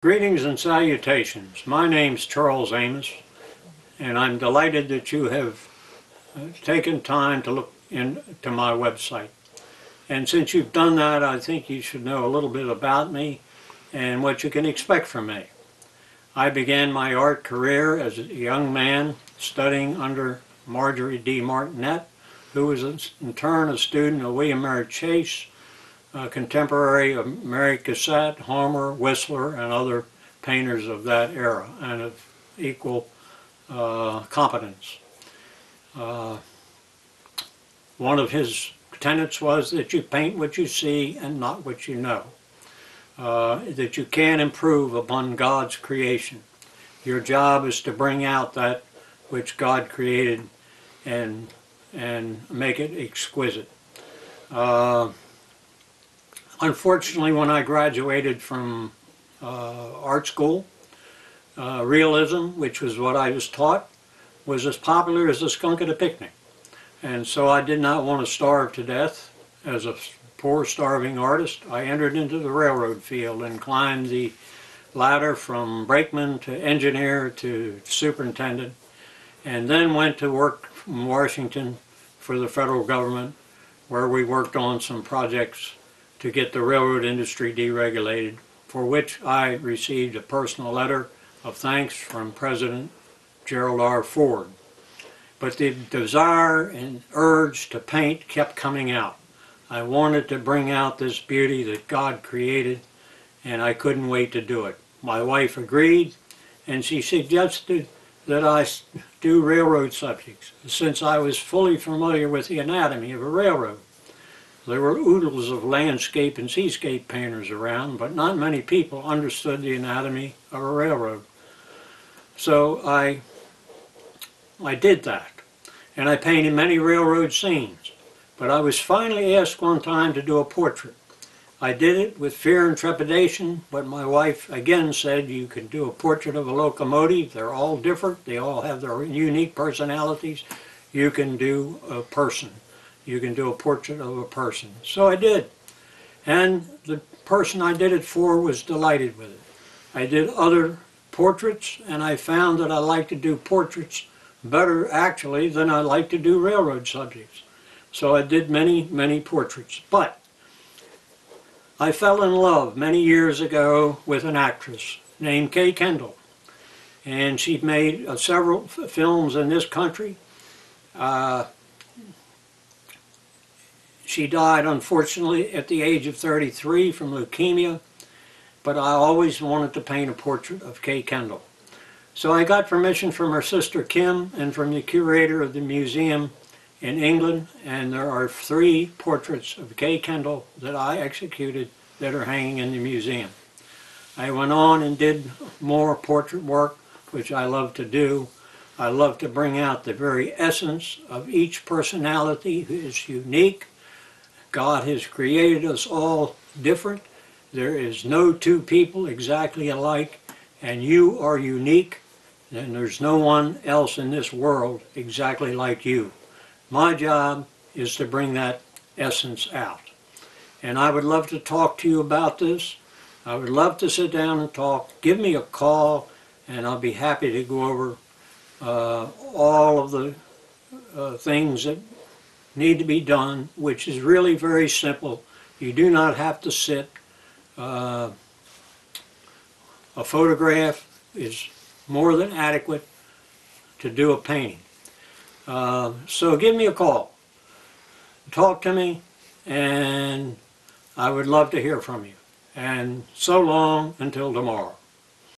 Greetings and salutations. My name's Charles Amos, and I'm delighted that you have taken time to look into my website. And since you've done that, I think you should know a little bit about me and what you can expect from me. I began my art career as a young man studying under Marjorie D. Martinet, who was in turn a student of William Mary Chase, contemporary of Mary Cassatt, Homer, Whistler, and other painters of that era, and of equal competence. One of his tenets was that you paint what you see and not what you know. That you can improve upon God's creation. Your job is to bring out that which God created and make it exquisite. Unfortunately, when I graduated from art school, realism, which was what I was taught, was as popular as the skunk at a picnic. And so I did not want to starve to death as a poor starving artist. I entered into the railroad field and climbed the ladder from brakeman to engineer to superintendent, and then went to work in Washington for the federal government, where we worked on some projects to get the railroad industry deregulated, for which I received a personal letter of thanks from President Gerald R. Ford. But the desire and urge to paint kept coming out. I wanted to bring out this beauty that God created, and I couldn't wait to do it. My wife agreed, and she suggested that I do railroad subjects, since I was fully familiar with the anatomy of a railroad. There were oodles of landscape and seascape painters around, but not many people understood the anatomy of a railroad. So I did that, and I painted many railroad scenes. But I was finally asked one time to do a portrait. I did it with fear and trepidation, but my wife again said, you can do a portrait of a locomotive. They're all different. They all have their unique personalities. You can do a person. You can do a portrait of a person. So I did. And the person I did it for was delighted with it. I did other portraits, and I found that I like to do portraits better, actually, than I like to do railroad subjects. So I did many, many portraits. But I fell in love many years ago with an actress named Kay Kendall. And she made several films in this country. She died, unfortunately, at the age of 33 from leukemia, but I always wanted to paint a portrait of Kay Kendall. So I got permission from her sister Kim and from the curator of the museum in England, and there are 3 portraits of Kay Kendall that I executed that are hanging in the museum. I went on and did more portrait work, which I love to do. I love to bring out the very essence of each personality who is unique. God has created us all different. There is no 2 people exactly alike, and you are unique, and there's no one else in this world exactly like you. My job is to bring that essence out. And I would love to talk to you about this. I would love to sit down and talk. Give me a call, and I'll be happy to go over all of the things that need to be done, which is really very simple. You do not have to sit. A photograph is more than adequate to do a painting. So give me a call. Talk to me, and I would love to hear from you. And so long until tomorrow.